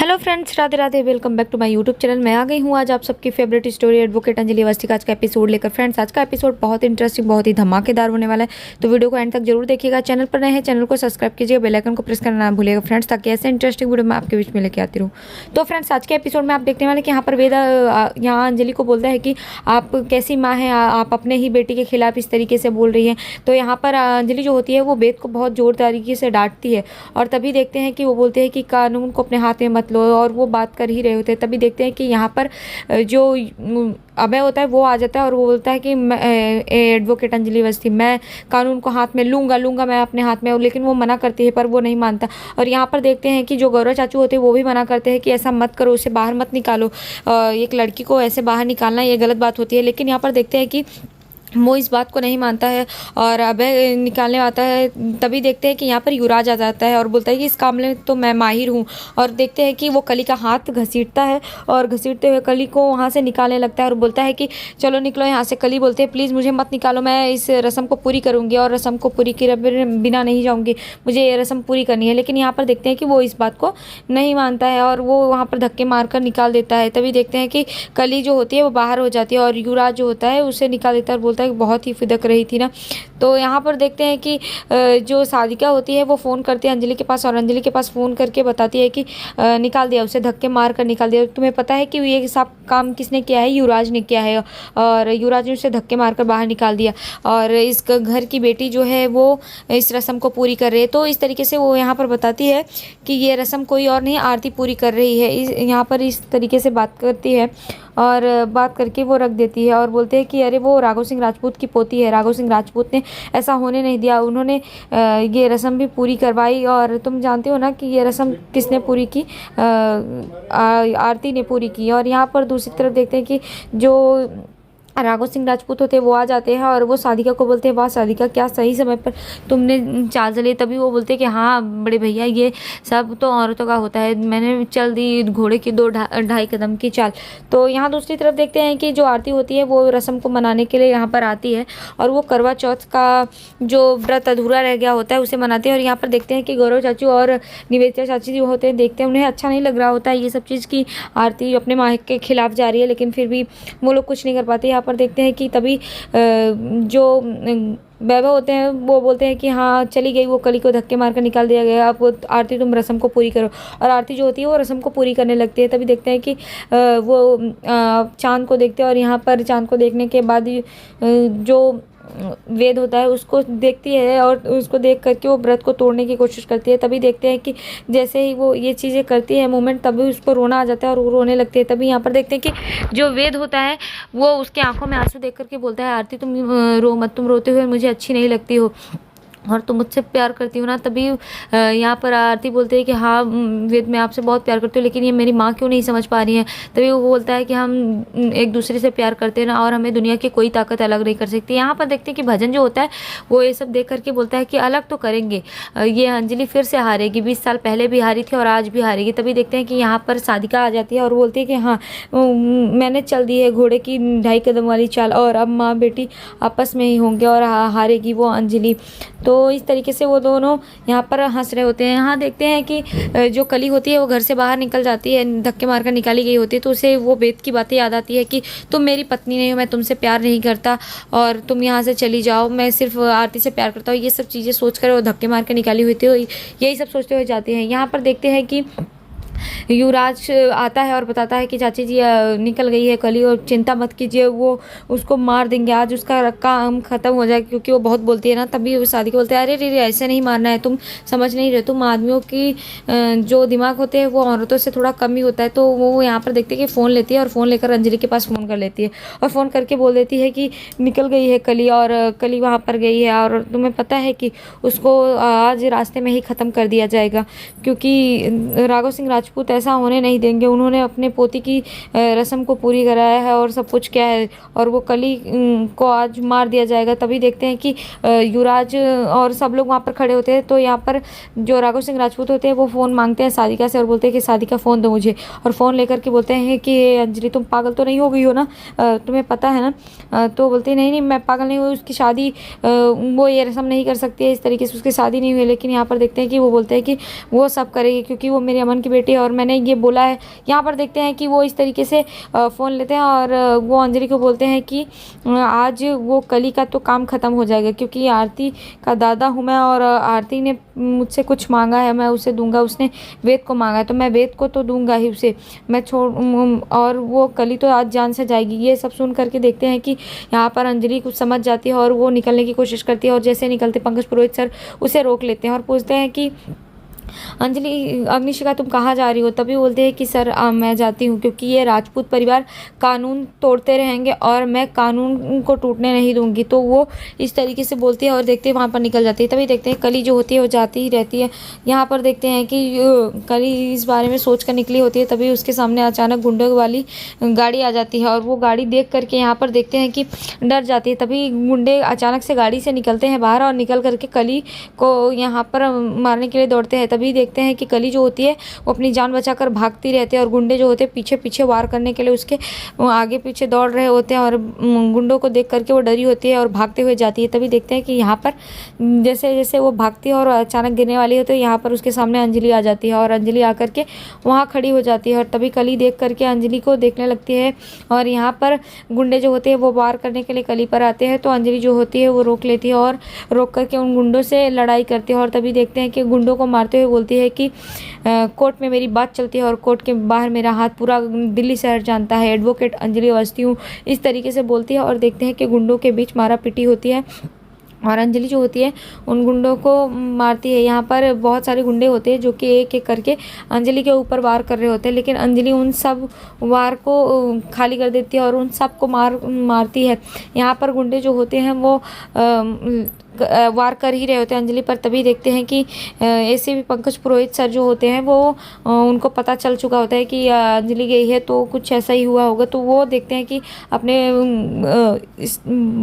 Hello friends, Radhe Radhe. Welcome back to my YouTube channel. मैं आ गई हूँ आज आप सबकी favourite story advocate Anjali Awasthi का आज का एपिसोड लेकर। फ्रेंड्स, आज का एपिसोड बहुत इंटरेस्टिंग, बहुत ही धमाकेदार होने वाला है, तो वीडियो को एंड तक जरूर देखिएगा। चैनल पर नए हैं, चैनल को सब्सक्राइब कीजिएगा, बेल आइकन को प्रेस करना ना भूलिएगा फ्रेंड्स, ताकि ऐसे इंटरेस्टिंग वीडियो मैं आपके बीच में लेके आती रहूँ। तो फ्रेंड्स, आज के एपिसोड में आप देखने वाले कि यहाँ पर वेदा यहाँ अंजलि को बोलता है कि आप कैसी माँ हैं, आप अपने ही बेटी के खिलाफ इस तरीके से बोल रही हैं। तो यहाँ पर अंजलि जो होती है वो वेद को बहुत जोर तरीके से डांटती है, और तभी देखते हैं कि वो बोलते हैं कि कानून को अपने हाथ में मत लो, और वो बात कर ही रहे होते हैं। तभी देखते हैं कि यहाँ पर जो अभय होता है वो आ जाता है और वो बोलता है कि एडवोकेट अंजलि अवस्थी, मैं कानून को हाथ में लूँगा मैं अपने हाथ में, लेकिन वो मना करती है, पर वो नहीं मानता। और यहाँ पर देखते हैं कि जो गौरव चाचू होते हैं वो भी मना करते हैं कि ऐसा मत करो, उसे बाहर मत निकालो, एक लड़की को ऐसे बाहर निकालना ये गलत बात होती है। लेकिन यहाँ पर देखते हैं कि वो इस बात को नहीं मानता है और अभय निकालने आता है। तभी देखते हैं कि यहाँ पर युवराज आ जाता है और बोलता है कि इस मामले में तो मैं माहिर हूँ। और देखते हैं कि वो कली का हाथ घसीटता है और घसीटते हुए कली को वहाँ से निकालने लगता है और बोलता है कि चलो निकलो यहाँ से। कली बोलते हैं प्लीज़ मुझे मत निकालो, मैं इस रस्म को पूरी करूँगी और रस्म को पूरी किए बिना नहीं जाऊँगी, मुझे ये रस्म पूरी करनी है। लेकिन यहाँ पर देखते हैं कि वो इस बात को नहीं मानता है और वो वहाँ पर धक्के मारकर निकाल देता है। तभी देखते हैं कि कली जो होती है वो बाहर हो जाती है और युवराज जो होता है उसे निकाल देता है और बोलता है बहुत ही फिदक रही थी ना। तो यहाँ पर देखते हैं कि जो साधिका होती है वो फ़ोन करती है अंजलि के पास, और अंजलि के पास फ़ोन करके बताती है कि निकाल दिया, उसे धक्के मार कर निकाल दिया। तुम्हें पता है कि ये सब काम किसने किया है? युवराज ने किया है, और युवराज ने उसे धक्के मारकर बाहर निकाल दिया, और इस घर की बेटी जो है वो इस रस्म को पूरी कर रही है। तो इस तरीके से वो यहाँ पर बताती है कि ये रस्म कोई और नहीं, आरती पूरी कर रही है। यहाँ पर इस तरीके से बात करती है और बात करके वो रख देती है और बोलते हैं कि अरे वो राघव सिंह राजपूत की पोती है, राघव सिंह राजपूत ने ऐसा होने नहीं दिया, उन्होंने ये रस्म भी पूरी करवाई। और तुम जानते हो ना कि ये रस्म किसने पूरी की? आरती ने पूरी की। और यहाँ पर दूसरी तरफ देखते हैं कि जो राघव सिंह राजपूत होते हैं वो आ जाते हैं और वो साधिका को बोलते हैं वाह साधिका, क्या सही समय पर तुमने चाल चली। तभी वो बोलते हैं कि हाँ बड़े भैया, ये सब तो औरतों का होता है, मैंने चल दी घोड़े की 2-2.5 कदम की चाल। तो यहाँ दूसरी तरफ देखते हैं कि जो आरती होती है वो रस्म को मनाने के लिए यहाँ पर आती है, और वो करवा चौथ का जो व्रत अधूरा रह गया होता है उसे मनाते हैं। और यहाँ पर देखते हैं कि गौरव चाचू और निवेदिता चाची जो होते हैं, देखते हैं उन्हें अच्छा नहीं लग रहा होता है ये सब चीज़ की आरती अपने माँ के खिलाफ जा रही है, लेकिन फिर भी वो लोग कुछ नहीं कर पाते। यहाँ पर देखते हैं कि तभी जो वैभव होते हैं वो बोलते हैं कि हाँ चली गई, वो कली को धक्के मारकर निकाल दिया गया, अब आरती तुम रस्म को पूरी करो। और आरती जो होती है वो रस्म को पूरी करने लगती है। तभी देखते हैं कि वो चांद को देखते हैं, और यहाँ पर चांद को देखने के बाद जो वेद होता है उसको देखती है और उसको देख करके वो व्रत को तोड़ने की कोशिश करती है। तभी देखते हैं कि जैसे ही वो ये चीज़ें करती है मोमेंट, तभी उसको रोना आ जाता है और वो रोने लगती है। तभी यहाँ पर देखते हैं कि जो वेद होता है वो उसके आंखों में आंसू देख करके बोलता है आरती तुम रो मत, तुम रोते हुए मुझे अच्छी नहीं लगती हो, और तुम मुझसे प्यार करती हो ना। तभी यहाँ पर आरती बोलती है कि हाँ वेद, मैं आपसे बहुत प्यार करती हूँ, लेकिन ये मेरी माँ क्यों नहीं समझ पा रही है। तभी वो बोलता है कि हम एक दूसरे से प्यार करते हैं ना, और हमें दुनिया की कोई ताकत अलग नहीं कर सकती। यहाँ पर देखते हैं कि भजन जो होता है वो ये सब देख करके बोलता है कि अलग तो करेंगे, ये अंजलि फिर से हारेगी, 20 साल पहले भी हारी थी और आज भी हारेगी। तभी देखते हैं कि यहाँ पर साधिका आ जाती है और बोलती है कि हाँ मैंने चल दी है घोड़े की 2.5 कदम वाली चाल, और अब माँ बेटी आपस में ही होंगे और हारेगी वो अंजलि। तो इस तरीके से वो दोनों यहाँ पर हंस रहे होते हैं। यहाँ देखते हैं कि जो कली होती है वो घर से बाहर निकल जाती है, धक्के मारकर निकाली गई होती है, तो उसे वो वेद की बातें याद आती है कि तुम मेरी पत्नी नहीं हो, मैं तुमसे प्यार नहीं करता और तुम यहाँ से चली जाओ, मैं सिर्फ आरती से प्यार करता हूँ। ये सब चीज़ें सोचकर वो धक्के मार कर निकाली हुई थी, यही सब सोचते हुए जाते हैं। यहाँ पर देखते हैं कि युवराज आता है और बताता है कि चाची जी निकल गई है कली, और चिंता मत कीजिए, वो उसको मार देंगे, आज उसका काम ख़त्म हो जाएगा, क्योंकि वो बहुत बोलती है ना। तभी वो शादी को बोलते हैं अरे रे ऐसे नहीं मारना है, तुम समझ नहीं रहे, तुम आदमियों की जो दिमाग होते हैं वो औरतों से थोड़ा कम ही होता है। तो वो यहाँ पर देखते हैं कि फ़ोन लेती है और फ़ोन लेकर अंजलि के पास फ़ोन कर लेती है और फ़ोन करके बोल देती है कि निकल गई है कली, और कली वहाँ पर गई है, और तुम्हें पता है कि उसको आज रास्ते में ही ख़त्म कर दिया जाएगा, क्योंकि राघव सिंह राजपूत ऐसा होने नहीं देंगे। उन्होंने अपने पोती की रस्म को पूरी कराया है और सब कुछ क्या है, और वो कली को आज मार दिया जाएगा। तभी देखते हैं कि युवराज और सब लोग वहाँ पर खड़े होते हैं। तो यहाँ पर जो राघव सिंह राजपूत होते हैं वो फ़ोन मांगते हैं साधिका से और बोलते हैं कि साधिका फ़ोन दो मुझे, और फ़ोन लेकर के बोलते हैं कि अंजलि तुम पागल तो नहीं हो गई हो ना, तुम्हें पता है ना। तो बोलते हैं नहीं नहीं मैं पागल नहीं हुई, उसकी शादी वो ये रस्म नहीं कर सकती है, इस तरीके से उसकी शादी नहीं हुई। लेकिन यहाँ पर देखते हैं कि वो बोलते हैं कि वो सब करेगी, क्योंकि वो मेरी अमन की बेटी है और मैंने ये बोला है। यहाँ पर देखते हैं कि वो इस तरीके से फ़ोन लेते हैं और वो अंजलि को बोलते हैं कि आज वो कली का तो काम ख़त्म हो जाएगा, क्योंकि आरती का दादा हूँ मैं और आरती ने मुझसे कुछ मांगा है, मैं उसे दूंगा। उसने वेद को मांगा है तो मैं वेद को तो दूंगा ही उसे, मैं और वो कली तो आज जान से जाएगी। ये सब सुन करके देखते हैं कि यहाँ पर अंजलि कुछ समझ जाती है और वो निकलने की कोशिश करती है, और जैसे निकलते पंकज पुरोहित सर उसे रोक लेते हैं और पूछते हैं कि अंजलि, अग्निशिखा तुम कहाँ जा रही हो? तभी बोलते हैं कि सर मैं जाती हूँ, क्योंकि ये राजपूत परिवार कानून तोड़ते रहेंगे और मैं कानून को टूटने नहीं दूंगी। तो वो इस तरीके से बोलती है और देखते हैं वहाँ पर निकल जाती है। तभी देखते हैं कली जो होती है वो जाती ही रहती है। यहाँ पर देखते हैं कि कली इस बारे में सोच कर निकली होती है, तभी उसके सामने अचानक गुंडों वाली गाड़ी आ जाती है और वो गाड़ी देख करके यहाँ पर देखते हैं कि डर जाती है। तभी गुंडे अचानक से गाड़ी से निकलते हैं बाहर और निकल करके कली को यहाँ पर मारने के लिए दौड़ते हैं। तभी देखते हैं कि कली जो होती है वो अपनी जान बचाकर भागती रहती है और गुंडे जो होते हैं पीछे पीछे वार करने के लिए उसके आगे पीछे दौड़ रहे होते हैं और गुंडों को देख करके वो डरी होती है और भागते हुए जाती है। तभी देखते हैं कि यहाँ पर जैसे जैसे वो भागती है और अचानक गिरने वाली है तो यहाँ पर उसके सामने अंजलि आ जाती है और अंजलि आकर के वहाँ खड़ी हो जाती है और तभी कली देख करके अंजलि को देखने लगती है और यहाँ पर गुंडे जो होते हैं वो वार करने के लिए कली पर आते हैं। तो अंजलि जो होती है वो रोक लेती है और रोक करके उन गुंडों से लड़ाई करती है और तभी देखते हैं कि गुंडों को मारते हुए बोलती है कि कोर्ट में मेरी बात चलती है और कोर्ट के बाहर मेरा हाथ पूरा दिल्ली शहर जानता है, एडवोकेट अंजलि अवस्थी हूँ, इस तरीके से बोलती है। और देखते हैं कि गुंडों के बीच मारा पीटी होती है और अंजलि जो होती है उन गुंडों को मारती है। यहाँ पर बहुत सारे गुंडे होते हैं जो कि एक एक करके अंजलि के ऊपर वार कर रहे होते हैं, लेकिन अंजलि उन सब वार को खाली कर देती है और उन सब को मारती है। यहाँ पर गुंडे जो होते हैं वो वार कर ही रहे होते हैं अंजलि पर। तभी देखते हैं कि एसीपी पंकज पुरोहित सर जो होते हैं वो उनको पता चल चुका होता है कि अंजलि गई है, तो कुछ ऐसा ही हुआ होगा। तो वो देखते हैं कि अपने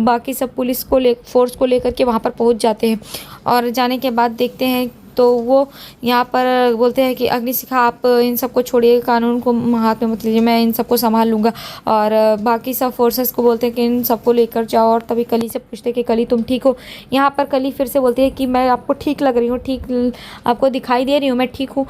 बाकी सब पुलिस को फोर्स को लेकर के वहाँ पर पहुँच जाते हैं और जाने के बाद देखते हैं तो वो यहाँ पर बोलते हैं कि अग्निशिखा आप इन सबको छोड़िए, कानून को हाथ में मत लीजिए, मैं इन सबको संभाल लूँगा। और बाकी सब फोर्सेस को बोलते हैं कि इन सबको लेकर जाओ। और तभी कली से पूछते हैं कि कली तुम ठीक हो? यहाँ पर कली फिर से बोलती है कि मैं आपको ठीक लग रही हूँ, ठीक आपको दिखाई दे रही हूँ, मैं ठीक हूँ।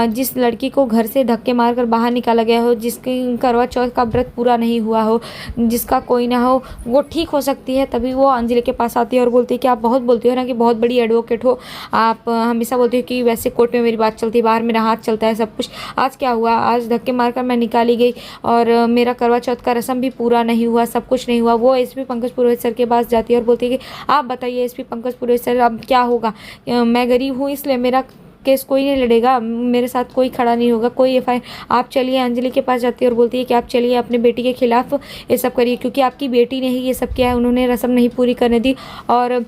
जिस लड़की को घर से धक्के मार कर बाहर निकाला गया हो, जिसकी करवा चौथ का व्रत पूरा नहीं हुआ हो, जिसका कोई ना हो, वो ठीक हो सकती है। तभी वो अंजलि के पास आती है और बोलती है कि आप बहुत बोलती हो ना कि बहुत बड़ी एडवोकेट हो, आप हमेशा बोलती हूँ कि वैसे कोर्ट में मेरी बात चलती है, बाहर मेरा हाथ चलता है सब कुछ। आज क्या हुआ? आज धक्के मारकर मैं निकाली गई और मेरा करवा चौथ का रस्म भी पूरा नहीं हुआ, सब कुछ नहीं हुआ। वो एसपी पंकज पुरोहित सर के पास जाती है और बोलती है कि आप बताइए एसपी पंकज पुरोहित सर अब क्या होगा? मैं गरीब हूँ इसलिए मेरा केस कोई नहीं लड़ेगा, मेरे साथ कोई खड़ा नहीं होगा, कोई एफआईआर। आप चलिए, अंजलि के पास जाती है और बोलती है कि आप चलिए अपने बेटी के खिलाफ ये सब करिए, क्योंकि आपकी बेटी ने ही ये सब किया है, उन्होंने रस्म नहीं पूरी करने दी और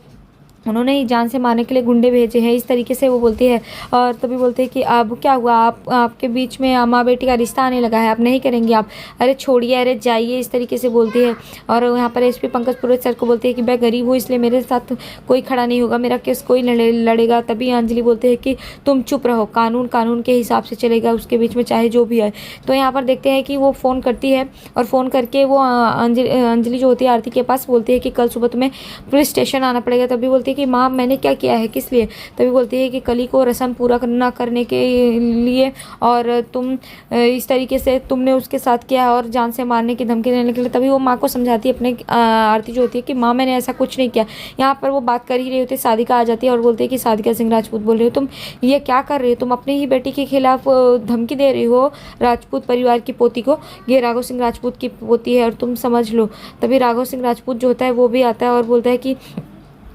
उन्होंने ही जान से मारने के लिए गुंडे भेजे हैं, इस तरीके से वो बोलती है। और तभी बोलते हैं कि अब क्या हुआ? आपके बीच में माँ बेटी का रिश्ता आने लगा है, आप नहीं करेंगे आप? अरे छोड़िए, अरे जाइए, इस तरीके से बोलती है। और यहाँ पर एसपी पंकज पुरोहित सर को बोलती है कि मैं गरीब हूँ इसलिए मेरे साथ कोई खड़ा नहीं होगा, मेरा केस कोई लड़ेगा। तभी अंजलि बोलते हैं कि तुम चुप रहो, कानून कानून के हिसाब से चलेगा, उसके बीच में चाहे जो भी है। तो यहाँ पर देखते हैं कि वो फ़ोन करती है और फ़ोन करके वो अंजलि जो होती है आरती के पास बोलती है कि कल सुबह तुम्हें पुलिस स्टेशन आना पड़ेगा। तभी बोलती है कि माँ मैंने क्या किया है, किस लिए? तभी बोलती है कि कली को रस्म पूरा ना करने के लिए और तुम इस तरीके से तुमने उसके साथ किया है और जान से मारने की धमकी देने के लिए। तभी वो माँ को समझाती है, अपने आरती जो होती है कि माँ मैंने ऐसा कुछ नहीं किया। यहाँ पर वो बात कर ही रही होती है, साधिका आ जाती है और बोलती है कि साधिका सिंह राजपूत बोल रही हो, तुम ये क्या कर रही हो? तुम अपनी ही बेटी के खिलाफ धमकी दे रही हो राजपूत परिवार की पोती को, ये राघव सिंह राजपूत की पोती है और तुम समझ लो। तभी राघव सिंह राजपूत जो होता है वो भी आता है और बोलता है कि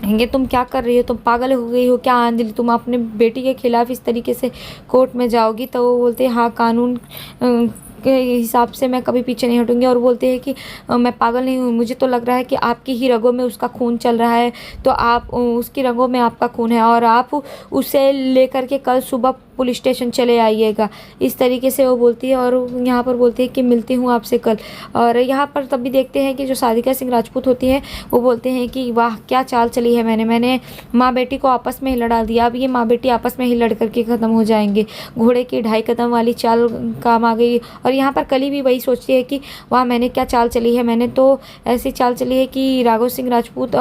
ये तुम क्या कर रही हो? तुम पागल हो गई हो क्या अंजलि? तुम अपने बेटी के खिलाफ इस तरीके से कोर्ट में जाओगी? तो वो बोलते हैं हाँ, कानून के हिसाब से मैं कभी पीछे नहीं हटूंगी। और बोलते हैं कि मैं पागल नहीं हूँ, मुझे तो लग रहा है कि आपकी ही रगों में उसका खून चल रहा है, तो आप उसकी रगों में आपका खून है और आप उसे लेकर के कल सुबह पुलिस स्टेशन चले आइएगा, इस तरीके से वो बोलती है। और यहाँ पर बोलती है कि मिलती हूँ आपसे कल। और यहाँ पर तभी देखते हैं कि जो साधिका सिंह राजपूत होती है वो बोलते हैं कि वाह क्या चाल चली है, मैंने माँ बेटी को आपस में ही लड़ा दिया, अब ये माँ बेटी आपस में ही लड़ करके ख़त्म हो जाएंगे। घोड़े की 2.5 कदम वाली चाल काम आ गई। और यहाँ पर कली भी वही सोचती है कि वाह मैंने क्या चाल चली है, मैंने तो ऐसी चाल चली है कि राघव सिंह राजपूत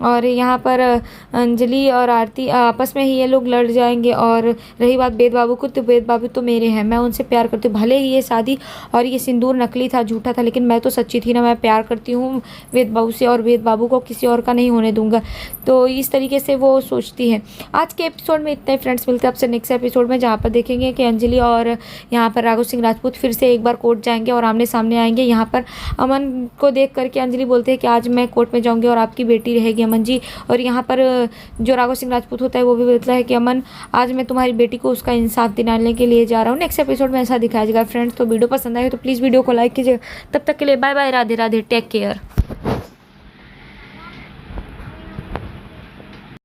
और यहाँ पर अंजलि और आरती आपस में ही ये लोग लड़ जाएंगे। और रही बात वेद बाबू को, तो वेद बाबू तो मेरे हैं, मैं उनसे प्यार करती हूँ। भले ही ये शादी और ये सिंदूर नकली था, झूठा था, लेकिन मैं तो सच्ची थी ना। मैं प्यार करती हूँ वेद बाबू से और वेद बाबू को किसी और का नहीं होने दूंगा। तो इस तरीके से वो सोचती है। आज के एपिसोड में इतना ही फ्रेंड्स, मिलते हैं आपसे नेक्स्ट एपिसोड में, जहाँ पर देखेंगे कि अंजलि और यहाँ पर राघव सिंह राजपूत फिर से एक बार कोर्ट जाएंगे और आमने सामने आएंगे। यहाँ पर अमन को देख करके अंजलि बोलते हैं कि आज मैं कोर्ट में जाऊँगी और आपकी बेटी रहेगी अमन जी। और यहाँ पर जो राघव सिंह राजपूत होता है वो भी बोलता है कि अमन, आज मैं तुम्हारी बेटी को उसका इंसाफ दिलाने के लिए जा रहा हूँ। नेक्स्ट एपिसोड में ऐसा दिखाया जाएगा फ्रेंड्स। तो वीडियो पसंद आए तो प्लीज़ वीडियो को लाइक कीजिए। तब तक के लिए bye bye, Radhe Radhe, take care.